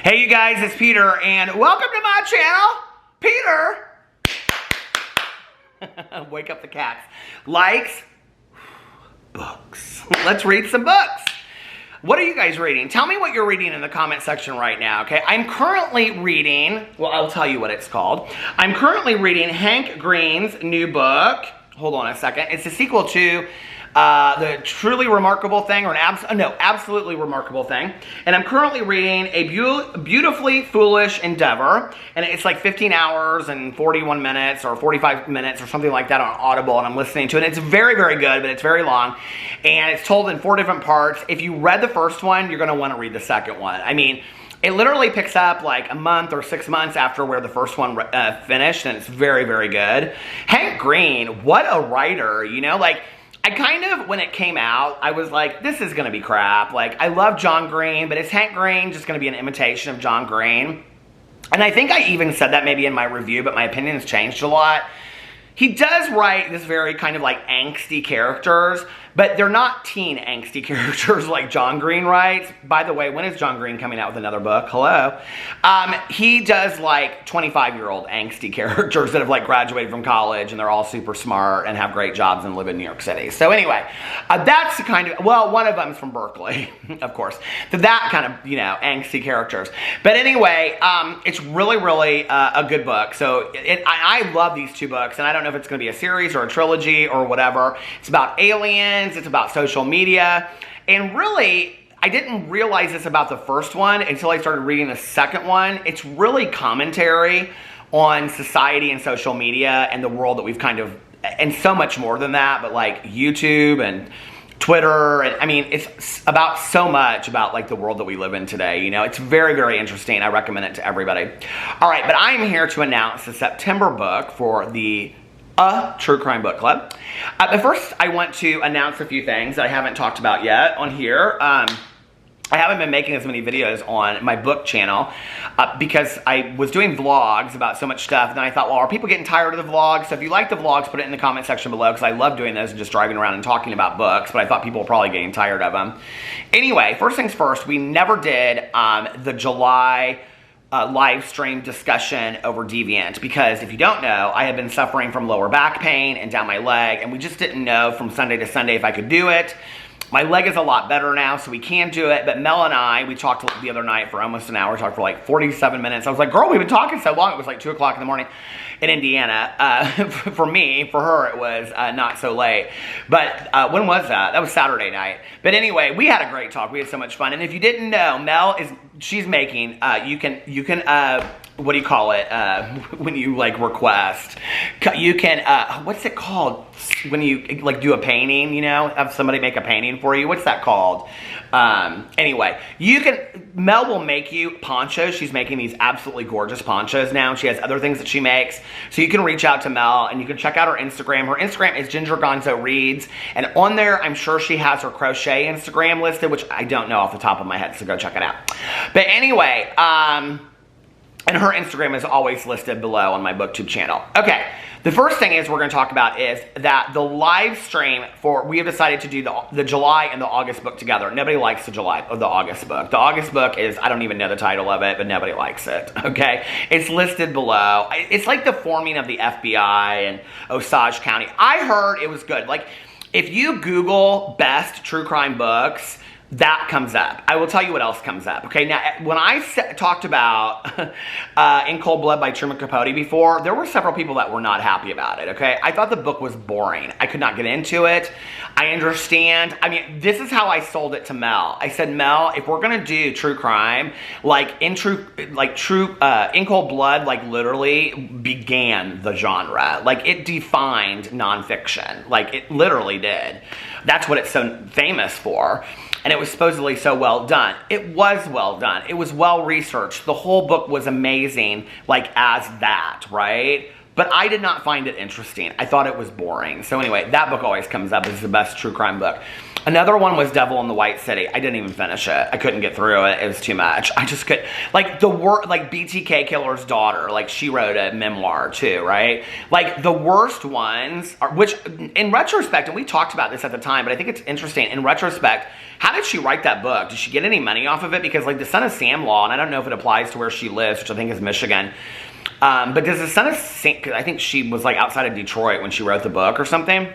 Hey you guys, it's Peter, and welcome to my channel, Peter. Wake up the cats. Likes, books. Let's read some books. What are you guys reading? Tell me what you're reading in the comment section right now, okay? I'm currently reading, well, I'll tell you what it's called. I'm currently reading Hank Green's new book. Hold on a second. It's a sequel to The Truly Remarkable Thing, or Absolutely Remarkable Thing. And I'm currently reading A Beautifully Foolish Endeavor. And it's like 15 hours and 41 minutes or 45 minutes or something like that on Audible. And I'm listening to it. And it's very, very good, but it's very long. And it's told in 4 different parts. If you read the first one, you're going to want to read the second one. I mean, it literally picks up like a month or 6 months after where the first one finished. And it's very, very good. Hank Green, what a writer, you know, like, I kind of, when it came out, I was like, this is going to be crap. Like, I love John Green, but is Hank Green just going to be an imitation of John Green? And I think I even said that maybe in my review, but my opinion has changed a lot. He does write this very kind of like angsty characters, but they're not teen angsty characters like John Green writes. By the way, when is John Green coming out with another book? Hello. He does like 25-year-old angsty characters that have like graduated from college and they're all super smart and have great jobs and live in New York City. So anyway, that's the kind of, well, one of them's from Berkeley, of course. So that kind of, you know, angsty characters. But anyway, it's really, really a good book. So I love these 2 books, and I don't know if it's going to be a series or a trilogy or whatever. It's about aliens. It's about social media. And really, I didn't realize this about the first one until I started reading the second one. It's really commentary on society and social media and the world that we've kind of, and so much more than that, but like YouTube and Twitter, and I mean, it's about so much about like the world that we live in today, you know. It's very, very interesting. I recommend it to everybody. All right, but I'm here to announce the September book for the True Crime Book Club. But first, I want to announce a few things that I haven't talked about yet on here. I haven't been making as many videos on my book channel because I was doing vlogs about so much stuff, and then I thought, well, are people getting tired of the vlogs? So if you like the vlogs, put it in the comment section below, because I love doing those and just driving around and talking about books, but I thought people were probably getting tired of them. Anyway, first things first, we never did the July live stream discussion over Deviant, because if you don't know, I had been suffering from lower back pain and down my leg, and we just didn't know from Sunday to Sunday if I could do it. My leg is a lot better now, so we can do it, but Mel and I, we talked the other night for almost an hour, talked for like 47 minutes. I was like, girl, we've been talking so long. It was like 2 o'clock in the morning in Indiana. For me, for her, it was not so late. But when was that? That was Saturday night. But anyway, we had a great talk. We had so much fun. And if you didn't know, Mel she's making, you can, what do you call it, when you like request, you can, what's it called, when you like do a painting, you know, have somebody make a painting for you, what's that called? Anyway, Mel will make you ponchos. She's making these absolutely gorgeous ponchos now. She has other things that she makes, so you can reach out to Mel, and you can check out her Instagram. Her Instagram is GingerGonzoReads, and on there, I'm sure she has her crochet Instagram listed, which I don't know off the top of my head, so go check it out. But anyway, and her Instagram is always listed below on my Booktube channel. Okay, the first thing we're going to talk about is that the live stream we have decided to do the July and the August book together. Nobody likes the July or the August book. The August book is, I don't even know the title of it, but nobody likes it, okay? It's listed below. It's like the forming of the FBI and Osage County. I heard it was good. Like, if you Google best true crime books, that comes up. I will tell you what else comes up. Okay, now when I talked about In Cold Blood by Truman Capote before, there were several people that were not happy about it, okay? I thought the book was boring. I could not get into it. I understand. I mean, this is how I sold it to Mel. I said, Mel, if we're gonna do true crime, like In Cold Blood, like literally began the genre. Like, it defined nonfiction. Like, it literally did. That's what it's so famous for. And it was supposedly so well done. It was well done. It was well researched. The whole book was amazing, like, as that, right? But I did not find it interesting. I thought it was boring. So anyway, that book always comes up as the best true crime book. Another one was Devil in the White City. I didn't even finish it. I couldn't get through it. It was too much. I just couldn't. Like, like BTK Killer's daughter, like, she wrote a memoir, too, right? Like, the worst ones, are, which, in retrospect, and we talked about this at the time, but I think it's interesting, in retrospect, how did she write that book? Did she get any money off of it? Because, like, the Son of Sam law, and I don't know if it applies to where she lives, which I think is Michigan, but does the Son of Sam, I think she was, like, outside of Detroit when she wrote the book or something.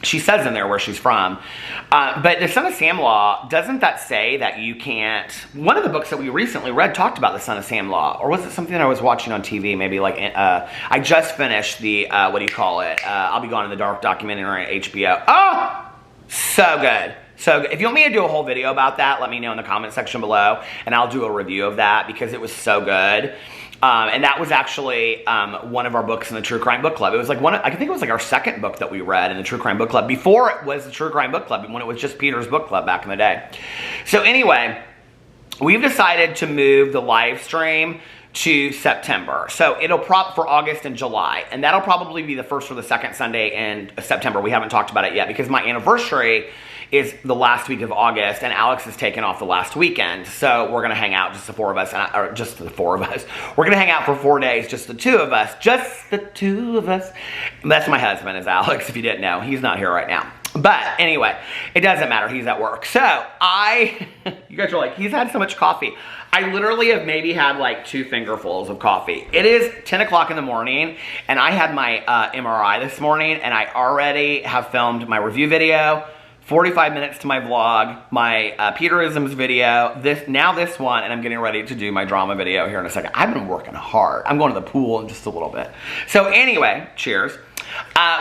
She says in there where she's from. But the Son of Sam law, doesn't that say that you can't... One of the books that we recently read talked about the Son of Sam law. Or was it something that I was watching on TV? Maybe like... I just finished the... what do you call it? I'll Be Gone in the Dark documentary on HBO. Oh! So good. So if you want me to do a whole video about that, let me know in the comment section below. And I'll do a review of that because it was so good. And that was actually one of our books in the True Crime Book Club. It was like I think it was like our second book that we read in the True Crime Book Club. Before it was the True Crime Book Club, when it was just Peter's Book Club back in the day. So anyway, we've decided to move the live stream to September. So it'll for August and July. And that'll probably be the first or the second Sunday in September. We haven't talked about it yet because my anniversary is the last week of August, and Alex is taking off the last weekend. So we're going to hang out, just the four of us, or just the four of us. We're going to hang out for 4 days, just the two of us. Just the two of us. And that's my husband, is Alex, if you didn't know. He's not here right now. But anyway, it doesn't matter. He's at work. So you guys are like, he's had so much coffee. I literally have maybe had like 2 fingerfuls of coffee. It is 10 o'clock in the morning, and I had my MRI this morning, and I already have filmed my review video, 45 minutes to my vlog, my Peterisms video, this one, and I'm getting ready to do my drama video here in a second. I've been working hard. I'm going to the pool in just a little bit. So anyway, cheers.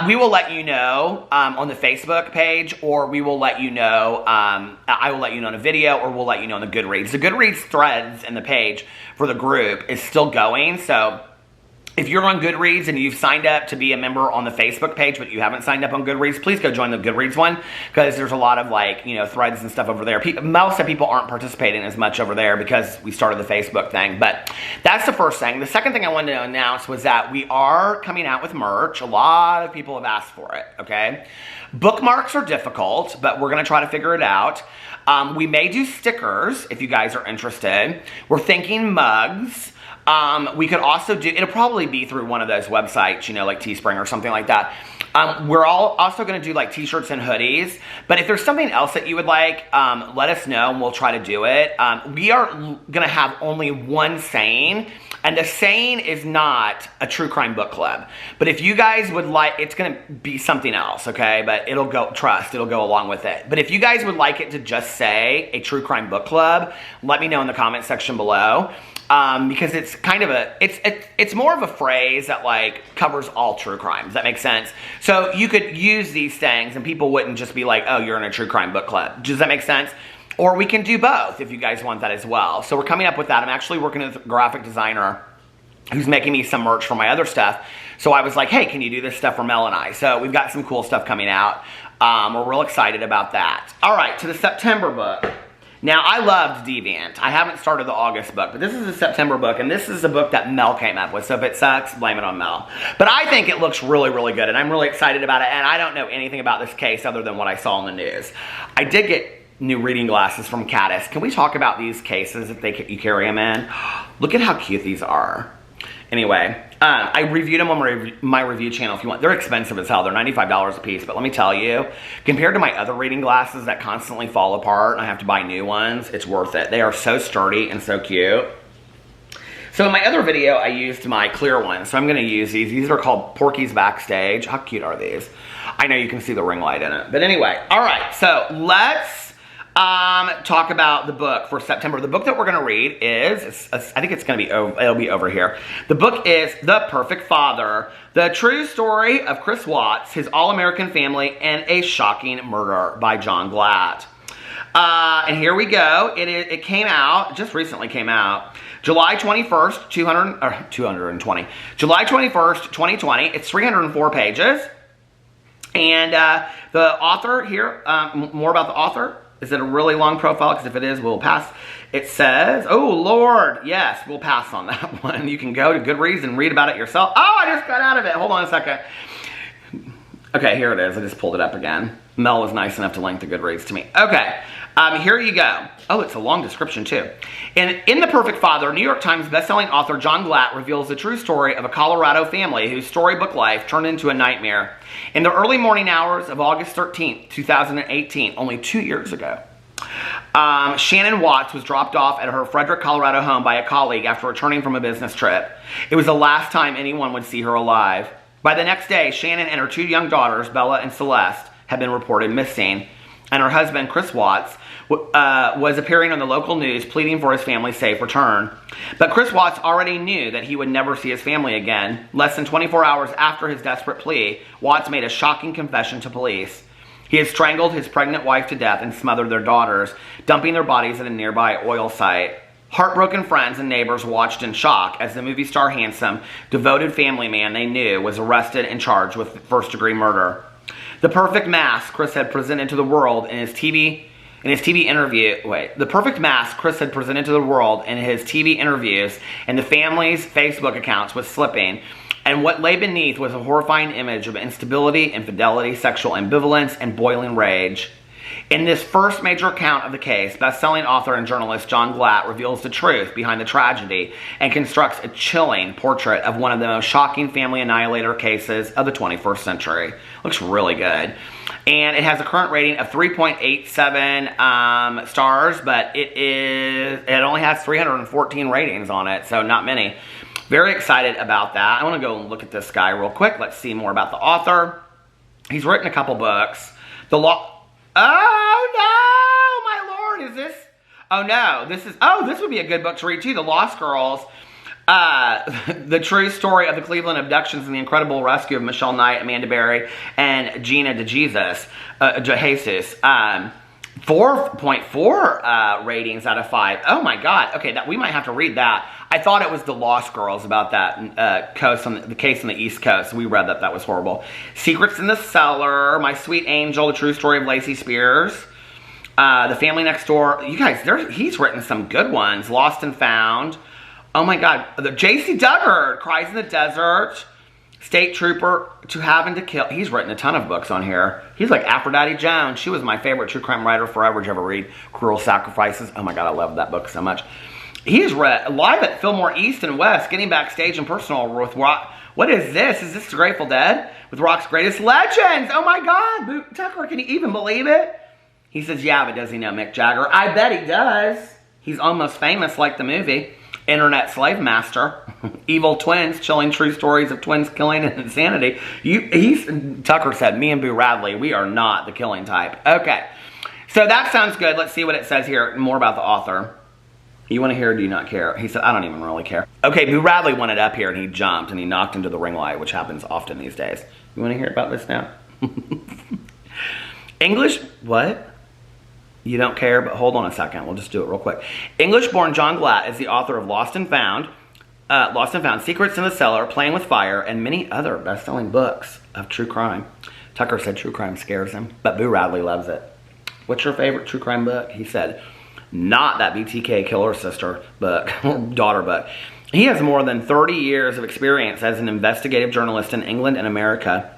We will let you know on the Facebook page, or we will let you know, I will let you know in a video, or we'll let you know in the Goodreads. The Goodreads threads in the page for the group is still going, so if you're on Goodreads and you've signed up to be a member on the Facebook page, but you haven't signed up on Goodreads, please go join the Goodreads one, because there's a lot of, like, you know, threads and stuff over there. Most of people aren't participating as much over there because we started the Facebook thing, but that's the first thing. The second thing I wanted to announce was that we are coming out with merch. A lot of people have asked for it, okay? Bookmarks are difficult, but we're going to try to figure it out. We may do stickers if you guys are interested. We're thinking mugs. We could also do, it'll probably be through one of those websites, you know, like Teespring or something like that. We're also going to do like t-shirts and hoodies, but if there's something else that you would like, let us know and we'll try to do it. We are going to have only one saying, and the saying is not a true crime book club. But if you guys would like, it's going to be something else, okay? But it'll go along with it. But if you guys would like it to just say a true crime book club, let me know in the comment section below. Because it's kind of it's more of a phrase that like covers all true crime. Does that make sense? So you could use these things and people wouldn't just be like, oh, you're in a true crime book club. Does that make sense? Or we can do both if you guys want that as well. So we're coming up with that. I'm actually working with a graphic designer who's making me some merch for my other stuff. So I was like, hey, can you do this stuff for Mel and I? So we've got some cool stuff coming out. We're real excited about that. All right, to the September book. Now, I loved Deviant. I haven't started the August book, but this is a September book, and this is a book that Mel came up with, so if it sucks, blame it on Mel. But I think it looks really, really good, and I'm really excited about it, and I don't know anything about this case other than what I saw in the news. I did get new reading glasses from Caddis. Can we talk about these cases if you carry them in? Look at how cute these are. Anyway, I reviewed them on my review channel if you want. They're expensive as hell. They're $95 a piece. But let me tell you, compared to my other reading glasses that constantly fall apart and I have to buy new ones, it's worth it. They are so sturdy and so cute. So in my other video, I used my clear ones. So I'm going to use these. These are called Porky's Backstage. How cute are these? I know you can see the ring light in it. But anyway, all right. So let's talk about the book for September. The book that we're going to read is, I think it's going to be, it'll be over here. The book is The Perfect Father, the true story of Chris Watts, his all-American family, and a shocking murder by John GLATT. And here we go. It came out, just recently came out, July 21st, July 21st, 2020. It's 304 pages. And the author here, more about the author. Is it a really long profile? Because if it is, we'll pass. It says, oh, Lord. Yes, we'll pass on that one. You can go to Goodreads and read about it yourself. Oh, I just got out of it. Hold on a second. Okay, here it is. I just pulled it up again. Mel was nice enough to link the Goodreads to me. Okay, here you go. Oh, it's a long description too. In The Perfect Father, New York Times bestselling author John Glatt reveals the true story of a Colorado family whose storybook life turned into a nightmare. In the early morning hours of August 13th, 2018, only 2 years ago, Shannon Watts was dropped off at her Frederick, Colorado home by a colleague after returning from a business trip. It was the last time anyone would see her alive. By the next day, Shannon and her 2 young daughters, Bella and Celeste, had been reported missing, and her husband, Chris Watts, was appearing on the local news pleading for his family's safe return. But Chris Watts already knew that he would never see his family again. Less than 24 hours after his desperate plea, Watts made a shocking confession to police. He had strangled his pregnant wife to death and smothered their daughters, dumping their bodies at a nearby oil site. Heartbroken friends and neighbors watched in shock as the movie star handsome, devoted family man they knew was arrested and charged with first-degree murder. The perfect mask Chris had presented to the world in his TV interview. The perfect mask Chris had presented to the world in his TV interviews and the family's Facebook accounts was slipping, and what lay beneath was a horrifying image of instability, infidelity, sexual ambivalence, and boiling rage. In this first major account of the case, best-selling author and journalist John Glatt reveals the truth behind the tragedy and constructs a chilling portrait of one of the most shocking family annihilator cases of the 21st century. Looks really good. And it has a current rating of 3.87 stars, but it only has 314 ratings on it, so not many. Very excited about that. I want to go and look at this guy real quick. Let's see more about the author. He's written a couple books. Oh no, my lord, is this? Oh no, this would be a good book to read too. The Lost Girls, the true story of the Cleveland abductions and the incredible rescue of Michelle Knight, Amanda Berry, and Gina DeJesus. 4.4 ratings out of 5. Oh my god. Okay, we might have to read that. I thought it was The Lost Girls about that the case on the East Coast. We read that was horrible. Secrets in the Cellar, My Sweet Angel, The True Story of Lacey Spears, The Family Next Door. You guys, he's written some good ones. Lost and Found. Oh my god. The J.C. Duggard, Cries in the Desert, State Trooper, To Have and to Kill. He's written a ton of books on here. He's like Aphrodite Jones. She was my favorite true crime writer forever. Did you ever read Cruel Sacrifices? Oh my god, I love that book so much. He's read live at Fillmore East and West, getting backstage and personal with Rock. What is this? Is this the Grateful Dead? With Rock's greatest legends. Oh my god, Tucker, can you even believe it? He says, yeah, but does he know Mick Jagger? I bet he does. He's almost famous like the movie. Internet Slave Master. Evil Twins, chilling true stories of twins killing and insanity. Tucker said, me and Boo Radley, we are not the killing type. Okay, so that sounds good. Let's see what it says here, more about the author. You want to hear or do you not care? He said, I don't even really care. Okay, Boo Radley wanted up here and he jumped and he knocked into the ring light, which happens often these days. You want to hear about this now? English, what? You don't care, but hold on a second. We'll just do it real quick. English-born John Glatt is the author of Lost and Found, Secrets in the Cellar, Playing with Fire, and many other best-selling books of true crime. Tucker said true crime scares him, but Boo Radley loves it. What's your favorite true crime book? He said, not that BTK killer sister book, daughter book. He has more than 30 years of experience as an investigative journalist in England and America.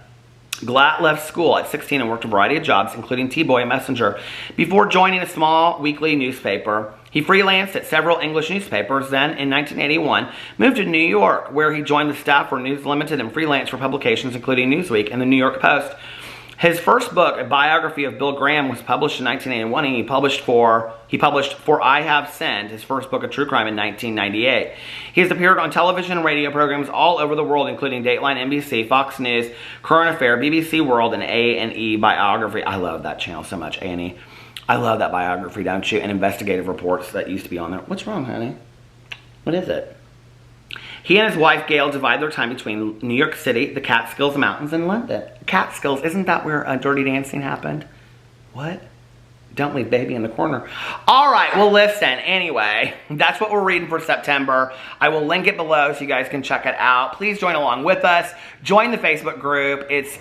Glatt left school at 16 and worked a variety of jobs, including T-Boy and Messenger, before joining a small weekly newspaper. He freelanced at several English newspapers, then, in 1981, moved to New York, where he joined the staff for News Limited and freelanced for publications including Newsweek and the New York Post. His first book, a biography of Bill Graham, was published in 1981, and he published For I Have Sinned, his first book of true crime, in 1998. He has appeared on television and radio programs all over the world, including Dateline NBC, Fox News, Current Affair, BBC World, and A&E Biography. I love that channel so much, A&E. I love that biography, don't you? And investigative reports that used to be on there. What's wrong, honey? What is it? He and his wife, Gail, divide their time between New York City, the Catskills Mountains, and London. Catskills, isn't that where Dirty Dancing happened? What? Don't leave baby in the corner. All right, well, listen. Anyway, that's what we're reading for September. I will link it below so you guys can check it out. Please join along with us. Join the Facebook group. It's...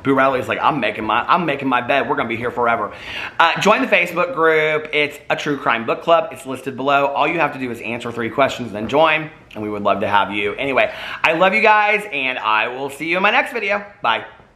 Boo Radley's like, I'm making my bed. We're going to be here forever. Join the Facebook group. It's a true crime book club. It's listed below. All you have to do is answer 3 questions, then join, and we would love to have you. Anyway, I love you guys, and I will see you in my next video. Bye.